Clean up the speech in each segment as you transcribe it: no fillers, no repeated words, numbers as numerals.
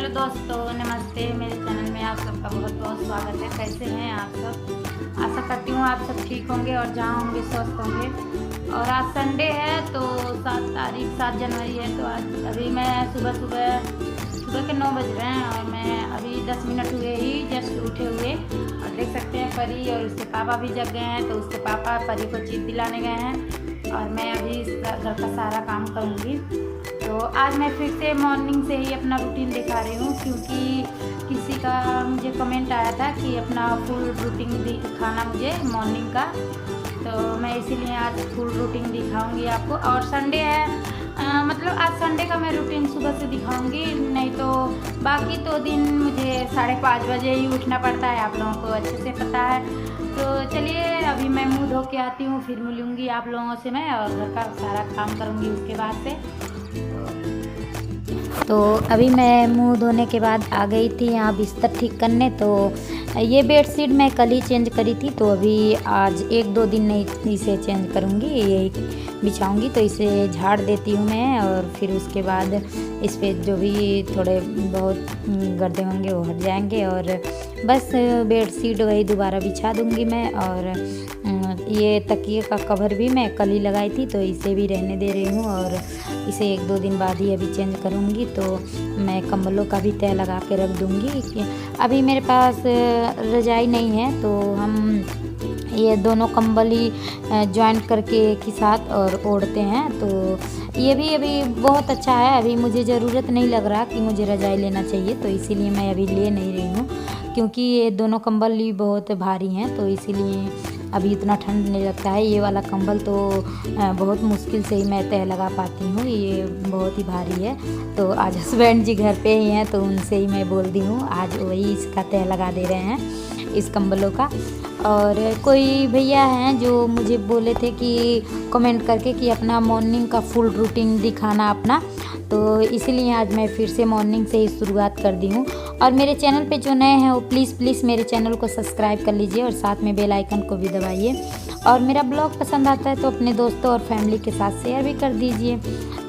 Hello दोस्तों, नमस्ते। मेरे चैनल में आप सबका बहुत बहुत स्वागत है। कैसे हैं आप सब? आशा करती हूँ आप सब ठीक होंगे और जहाँ होंगे स्वस्थ होंगे। और आज संडे है तो 7 जनवरी है। तो आज अभी मैं सुबह के 9 बज रहे हैं और मैं अभी 10 मिनट हुए ही जस्ट उठे हुए। और देख सकते हैं परी और उसके पापा भी जग गए हैं। तो उसके पापा परी को चीज़ दिलाने गए हैं और मैं अभी घर का सारा काम करूँगी। तो आज मैं फिर से मॉर्निंग से ही अपना रूटीन दिखा रही हूँ, क्योंकि किसी का मुझे कमेंट आया था कि अपना फुल रूटीन दिखाना मुझे मॉर्निंग का। तो मैं इसीलिए आज फुल रूटीन दिखाऊंगी आपको। और संडे है, मतलब आज संडे का मैं रूटीन सुबह से दिखाऊंगी, नहीं तो बाकी तो दिन मुझे 5:30 बजे ही उठना पड़ता है, आप लोगों को अच्छे से पता है। तो चलिए अभी मैं मुँह धो के आती हूँ, फिर मिलूँगी आप लोगों से मैं और घर का सारा काम करूँगी उसके बाद से। तो अभी मैं मुंह धोने के बाद आ गई थी यहाँ बिस्तर ठीक करने। तो ये बेडशीट मैं कल ही चेंज करी थी, तो अभी आज 1-2 दिन नहीं इसे चेंज करूँगी, यही बिछाऊँगी। तो इसे झाड़ देती हूँ मैं और फिर उसके बाद इस पर जो भी थोड़े बहुत गर्दे होंगे वो हट जाएंगे और बस बेडशीट वही दोबारा बिछा दूँगी मैं। और ये तकिए का कवर भी मैं कल ही लगाई थी, तो इसे भी रहने दे रही हूँ और इसे 1-2 दिन बाद ही अभी चेंज करूँगी। तो मैं कंबलों का भी तह लगा के रख दूँगी। अभी मेरे पास रजाई नहीं है, तो हम ये दोनों कंबल ही जॉइंट करके एक ही साथ और ओढ़ते हैं। तो ये भी अभी बहुत अच्छा है। अभी मुझे ज़रूरत नहीं लग रहा कि मुझे रजाई लेना चाहिए, तो इसीलिए मैं अभी ले नहीं रही हूँ, क्योंकि ये दोनों कंबल ही बहुत भारी हैं। तो इसीलिए अभी इतना ठंड नहीं लगता है। ये वाला कंबल तो बहुत मुश्किल से ही मैं तह लगा पाती हूँ, ये बहुत ही भारी है। तो आज हस्बैंड जी घर पे ही हैं, तो उनसे ही मैं बोल दी हूँ, आज वही इसका तह लगा दे रहे हैं इस कंबलों का। और कोई भैया हैं जो मुझे बोले थे कि कमेंट करके कि अपना मॉर्निंग का फुल रूटीन दिखाना अपना, तो इसीलिए आज मैं फिर से मॉर्निंग से ही शुरुआत कर दी हूँ। और मेरे चैनल पे जो नए हैं वो प्लीज़ मेरे चैनल को सब्सक्राइब कर लीजिए और साथ में बेल आइकन को भी दबाइए। और मेरा ब्लॉग पसंद आता है तो अपने दोस्तों और फैमिली के साथ शेयर भी कर दीजिए।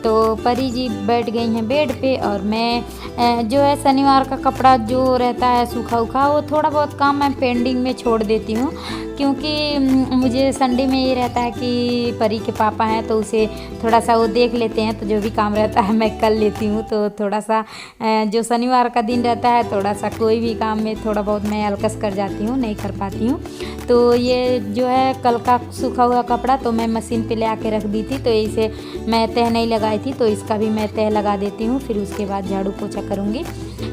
तो परी जी बैठ गई हैं बेड पे और मैं जो है शनिवार का कपड़ा जो रहता है सूखा उखा, वो थोड़ा बहुत काम मैं पेंडिंग में छोड़ देती हूँ, क्योंकि मुझे संडे में ये रहता है कि परी के पापा हैं तो उसे थोड़ा सा वो देख लेते हैं, तो जो भी काम रहता है मैं कर लेती हूँ। तो थोड़ा सा जो शनिवार का दिन रहता है, थोड़ा सा कोई भी काम में थोड़ा बहुत मैं अलकस कर जाती हूँ, नहीं कर पाती हूँ। तो ये जो है कल का सूखा हुआ कपड़ा तो मैं मशीन पे ले आके रख दी थी, तो इसे मैं तह नहीं लगाई थी, तो इसका भी मैं तह लगा देती हूँ। फिर उसके बाद झाड़ू पोछा करूँगी।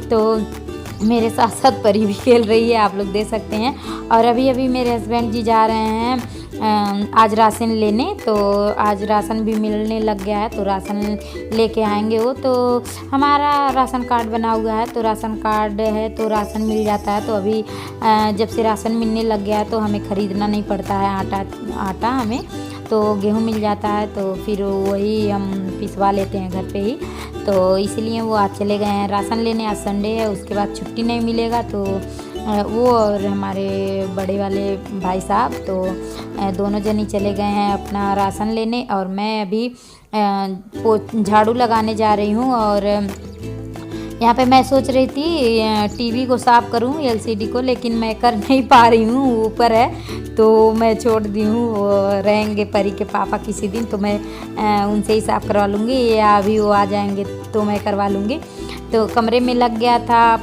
तो मेरे साथ साथ परी भी खेल रही है, आप लोग देख सकते हैं। और अभी मेरे हस्बैंड जी जा रहे हैं आज राशन लेने, तो आज राशन भी मिलने लग गया है, तो राशन लेके आएंगे वो। तो हमारा राशन कार्ड बना हुआ है, तो राशन कार्ड है तो राशन मिल जाता है। तो अभी जब से राशन मिलने लग गया है तो हमें ख़रीदना नहीं पड़ता है आटा हमें, तो गेहूँ मिल जाता है, तो फिर वही हम पिसवा लेते हैं घर पे ही। तो इसलिए वो आज चले गए हैं राशन लेने। आज संडे है, उसके बाद छुट्टी नहीं मिलेगा, तो वो और हमारे बड़े वाले भाई साहब तो दोनों जन ही चले गए हैं अपना राशन लेने। और मैं अभी झाड़ू लगाने जा रही हूँ। और यहाँ पे मैं सोच रही थी टीवी को साफ़ करूँ, एलसीडी को, लेकिन मैं कर नहीं पा रही हूँ, ऊपर है तो मैं छोड़ दी हूँ। वो रहेंगे परी के पापा किसी दिन, तो मैं उनसे ही साफ़ करवा लूँगी, या अभी वो आ जाएंगे तो मैं करवा लूँगी। तो कमरे में लग गया था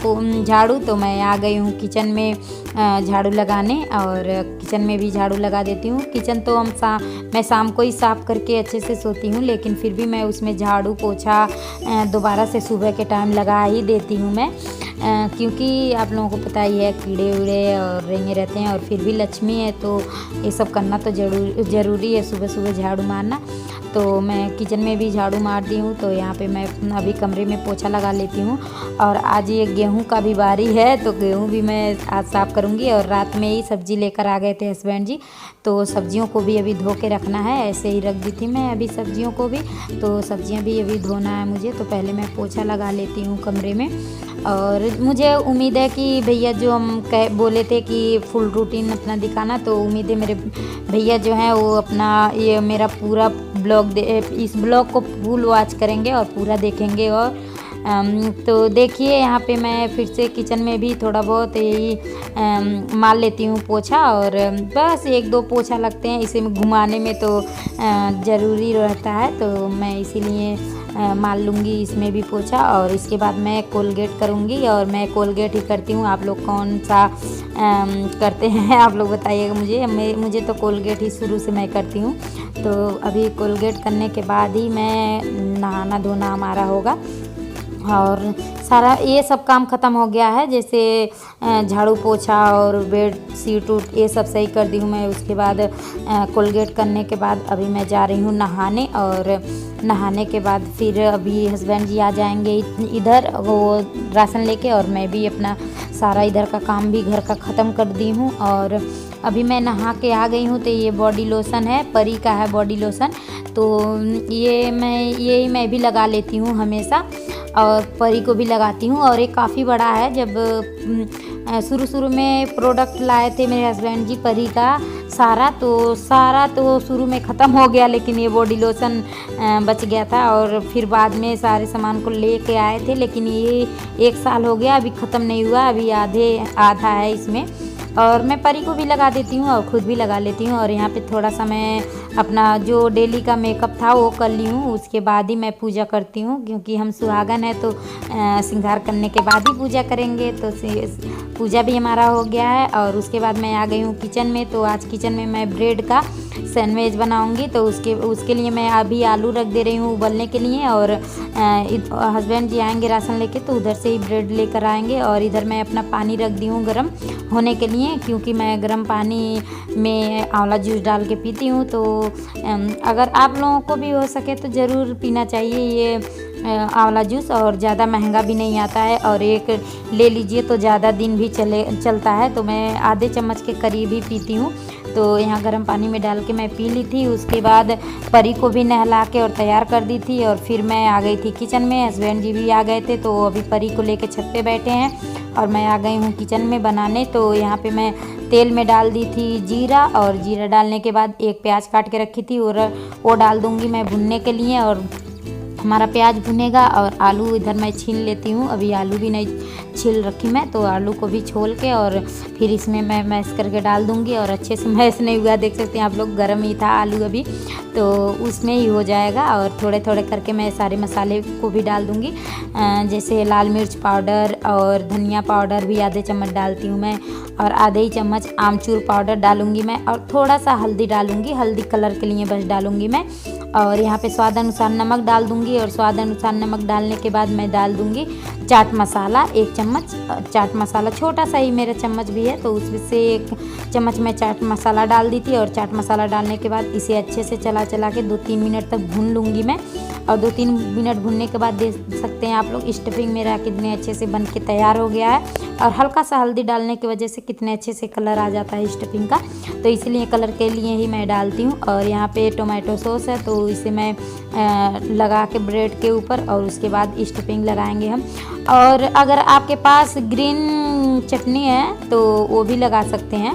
झाड़ू, तो मैं आ गई हूँ किचन में झाड़ू लगाने, और किचन में भी झाड़ू लगा देती हूँ। किचन तो मैं शाम को ही साफ़ करके अच्छे से सोती हूँ, लेकिन फिर भी मैं उसमें झाड़ू पोछा दोबारा से सुबह के टाइम लगा ही देती हूँ मैं, क्योंकि आप लोगों को पता ही है कीड़े उड़े और रेंगे रहते हैं, और फिर भी लक्ष्मी है तो ये सब करना तो ज़रूरी है, सुबह सुबह झाड़ू मारना। तो मैं किचन में भी झाड़ू मार दी हूँ। तो यहाँ पे मैं अभी कमरे में पोछा लगा लेती हूँ। और आज ये गेहूँ का भी बारी है, तो गेहूँ भी मैं आज साफ़ करूँगी। और रात में ही सब्ज़ी लेकर आ गए थे हस्बैंड जी, तो सब्जियों को भी अभी धो के रखना है, ऐसे ही रख दी थी मैं अभी सब्जियों को भी। तो सब्जियाँ भी अभी धोना है मुझे, तो पहले मैं पोछा लगा लेती हूँ कमरे में। और मुझे उम्मीद है कि भैया जो हम बोले थे कि फुल रूटीन अपना दिखाना, तो उम्मीद है मेरे भैया जो हैं वो अपना ये मेरा पूरा इस ब्लॉग को फुल वॉच करेंगे और पूरा देखेंगे और तो देखिए यहाँ पे मैं फिर से किचन में भी थोड़ा बहुत यही मार लेती हूँ पोछा, और बस 1-2 पोछा लगते हैं इसे घुमाने में, तो ज़रूरी रहता है, तो मैं इसीलिए मार लूँगी इसमें भी पोछा। और इसके बाद मैं कोलगेट करूँगी, और मैं कोलगेट ही करती हूँ। आप लोग कौन सा करते हैं आप लोग बताइएगा मुझे तो कोलगेट ही शुरू से मैं करती हूँ। तो अभी कोलगेट करने के बाद ही मैं नहाना धोना हमारा होगा, और सारा ये सब काम ख़त्म हो गया है। जैसे झाड़ू पोछा और बेड शीट उट ये सब सही कर दी हूँ मैं। उसके बाद कोलगेट करने के बाद अभी मैं जा रही हूँ नहाने, और नहाने के बाद फिर अभी हस्बैंड जी आ जाएंगे इधर वो राशन लेके, और मैं भी अपना सारा इधर का काम भी घर का ख़त्म कर दी हूँ। और अभी मैं नहा के आ गई हूँ। तो ये बॉडी लोशन है, परी का है बॉडी लोशन, तो ये मैं भी लगा लेती हूँ हमेशा, और परी को भी लगाती हूँ। और ये काफ़ी बड़ा है। जब शुरू में प्रोडक्ट लाए थे मेरे हस्बैंड जी परी का सारा तो शुरू में ख़त्म हो गया, लेकिन ये बॉडी लोशन बच गया था। और फिर बाद में सारे सामान को लेके आए थे, लेकिन ये 1 साल हो गया, अभी ख़त्म नहीं हुआ, अभी आधा है इसमें। और मैं परी को भी लगा देती हूँ और ख़ुद भी लगा लेती हूँ। और यहाँ पे थोड़ा सा मैं अपना जो डेली का मेकअप था वो कर ली हूँ, उसके बाद ही मैं पूजा करती हूँ, क्योंकि हम सुहागन है तो श्रृंगार करने के बाद ही पूजा करेंगे। तो पूजा भी हमारा हो गया है। और उसके बाद मैं आ गई हूँ किचन में। तो आज किचन में मैं ब्रेड का सैंडविच बनाऊंगी, तो उसके लिए मैं अभी आलू रख दे रही हूँ उबलने के लिए। और हस्बैंड जी आएंगे राशन लेके, तो उधर से ही ब्रेड लेकर आएंगे। और इधर मैं अपना पानी रख दी हूँ गर्म होने के लिए, क्योंकि मैं गर्म पानी में आंवला जूस डाल के पीती हूँ। तो अगर आप लोगों को भी हो सके तो ज़रूर पीना चाहिए ये आंवला जूस, और ज़्यादा महंगा भी नहीं आता है, और एक ले लीजिए तो ज़्यादा दिन भी चलता है। तो मैं आधे चम्मच के करीब ही पीती हूँ। तो यहाँ गर्म पानी में डाल के मैं पी ली थी। उसके बाद परी को भी नहला के और तैयार कर दी थी, और फिर मैं आ गई थी किचन में। हस्बैंड जी भी आ गए थे, तो अभी परी को लेके छत पे बैठे हैं, और मैं आ गई हूँ किचन में बनाने। तो यहाँ पे मैं तेल में डाल दी थी जीरा, और जीरा डालने के बाद एक प्याज काट के रखी थी और वो डाल दूँगी मैं भुनने के लिए। और हमारा प्याज भुनेगा, और आलू इधर मैं छील लेती हूँ। अभी आलू भी नहीं छील रखी मैं, तो आलू को भी छोल के और फिर इसमें मैं मैश करके डाल दूँगी। और अच्छे से मैश नहीं हुआ, देख सकते हैं आप लोग, गर्म ही था आलू अभी, तो उसमें ही हो जाएगा। और थोड़े थोड़े करके मैं सारे मसाले को भी डाल दूँगी, जैसे लाल मिर्च पाउडर और धनिया पाउडर भी आधे चम्मच डालती हूँ मैं, और आधे ही चम्मच आमचूर पाउडर डालूँगी मैं, और थोड़ा सा हल्दी डालूँगी, हल्दी कलर के लिए बस डालूँगी मैं। और यहाँ पे स्वाद अनुसार नमक डाल दूँगी, और स्वाद अनुसार नमक डालने के बाद मैं डाल दूँगी चाट मसाला 1 चम्मच। चाट मसाला छोटा सा ही मेरा चम्मच भी है, तो उसमें से 1 चम्मच मैं चाट मसाला डाल दी थी। और चाट मसाला डालने के बाद इसे अच्छे से चला के 2-3 मिनट तक भून लूँगी मैं। और 2-3 मिनट भुनने के बाद देख सकते हैं आप लोग स्टफिंग मेरा कितने अच्छे से बन के तैयार हो गया है। और हल्का सा हल्दी डालने की वजह से कितने अच्छे से कलर आ जाता है स्टफिंग का, तो इसलिए कलर के लिए ही मैं डालती हूँ। और यहाँ पे टोमेटो सॉस है, तो इसे मैं लगा के ब्रेड के ऊपर, और उसके बाद स्टफिंग लगाएंगे हम। और अगर आपके पास ग्रीन चटनी है तो वो भी लगा सकते हैं,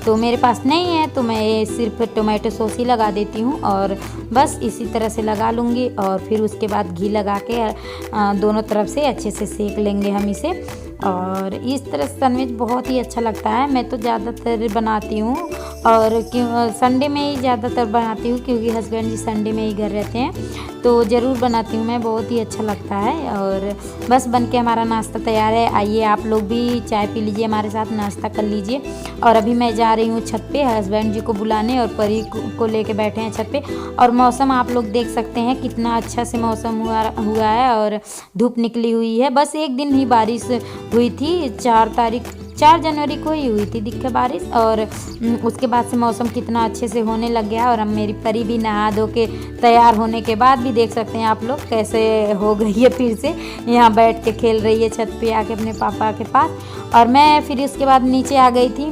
तो मेरे पास नहीं है, तो मैं सिर्फ टोमेटो सॉस ही लगा देती हूँ। और बस इसी तरह से लगा लूँगी, और फिर उसके बाद घी लगा के दोनों तरफ से अच्छे से सेक लेंगे हम इसे। और इस तरह सैंडविच बहुत ही अच्छा लगता है। मैं तो ज़्यादातर बनाती हूँ, और संडे में ही ज़्यादातर बनाती हूँ, क्योंकि हस्बैंड जी संडे में ही घर रहते हैं, तो ज़रूर बनाती हूँ मैं, बहुत ही अच्छा लगता है। और बस बन के हमारा नाश्ता तैयार है। आइए आप लोग भी चाय पी लीजिए, हमारे साथ नाश्ता कर लीजिए। और अभी मैं जा रही हूँ छत पे हस्बैंड जी को बुलाने, और परी को लेके बैठे हैं छत पे। और मौसम आप लोग देख सकते हैं कितना अच्छा से मौसम हुआ है, और धूप निकली हुई है। बस एक दिन ही बारिश हुई थी, 4 जनवरी को ही हुई थी दिखे बारिश, और उसके बाद से मौसम कितना अच्छे से होने लग गया। और अब मेरी परी भी नहा धो के तैयार होने के बाद भी देख सकते हैं आप लोग कैसे हो गई है, फिर से यहाँ बैठ के खेल रही है छत पे आके अपने पापा के पास। और मैं फिर इसके बाद नीचे आ गई थी,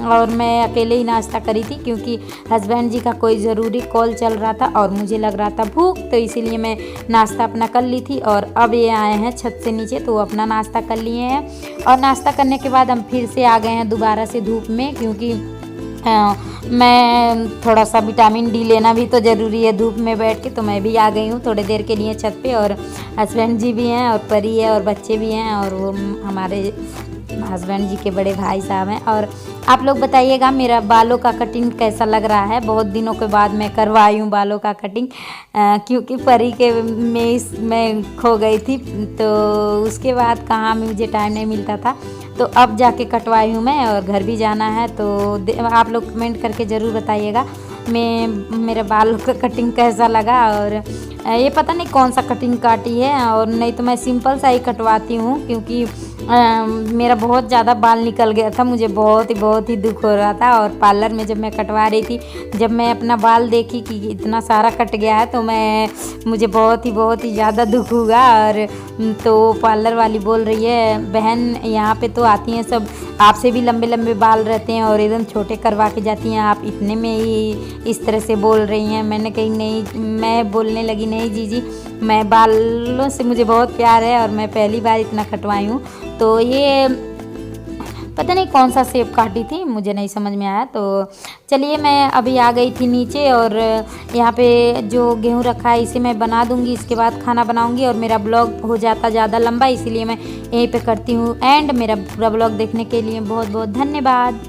और मैं अकेले ही नाश्ता करी थी, क्योंकि हस्बैंड जी का कोई ज़रूरी कॉल चल रहा था और मुझे लग रहा था भूख, तो इसीलिए मैं नाश्ता अपना कर ली थी। और अब ये आए हैं छत से नीचे, तो अपना नाश्ता कर लिए हैं। और नाश्ता करने के बाद हम फिर से आ गए हैं दोबारा से धूप में, क्योंकि मैं थोड़ा सा विटामिन डी लेना भी तो ज़रूरी है धूप में बैठ के, तो मैं भी आ गई हूँ थोड़ी देर के लिए छत पे। और हस्बैंड जी भी हैं और परी है और बच्चे भी हैं और वो हमारे हस्बैंड जी के बड़े भाई साहब हैं। और आप लोग बताइएगा मेरा बालों का कटिंग कैसा लग रहा है। बहुत दिनों के बाद मैं करवाई हूँ बालों का कटिंग, क्योंकि परी के मैं खो गई थी, तो उसके बाद कहाँ मुझे टाइम नहीं मिलता था, तो अब जाके कटवाई हूँ मैं। और घर भी जाना है, तो आप लोग कमेंट करके ज़रूर बताइएगा मेरे बालों का कटिंग कैसा लगा। और ये पता नहीं कौन सा कटिंग काटी है, और नहीं तो मैं सिंपल सा ही कटवाती हूँ, क्योंकि मेरा बहुत ज़्यादा बाल निकल गया था, मुझे बहुत ही दुख हो रहा था। और पार्लर में जब मैं कटवा रही थी, जब मैं अपना बाल देखी कि इतना सारा कट गया है, तो मुझे बहुत ही ज़्यादा दुख हुआ। और तो पार्लर वाली बोल रही है, बहन यहाँ पे तो आती हैं सब, आपसे भी लंबे लंबे बाल रहते हैं और एकदम छोटे करवा के जाती हैं, आप इतने में ही इस तरह से बोल रही हैं। मैंने कही नहीं, मैं बोलने लगी, नहीं जीजी, मैं बालों से मुझे बहुत प्यार है और मैं पहली बार इतना कटवाई हूँ। तो ये पता नहीं कौन सा शेप काटी थी, मुझे नहीं समझ में आया। तो चलिए मैं अभी आ गई थी नीचे, और यहाँ पे जो गेहूँ रखा है इसे मैं बना दूँगी, इसके बाद खाना बनाऊँगी। और मेरा ब्लॉग हो जाता ज़्यादा लंबा, इसीलिए मैं यहीं पे करती हूँ एंड। मेरा पूरा ब्लॉग देखने के लिए बहुत बहुत धन्यवाद।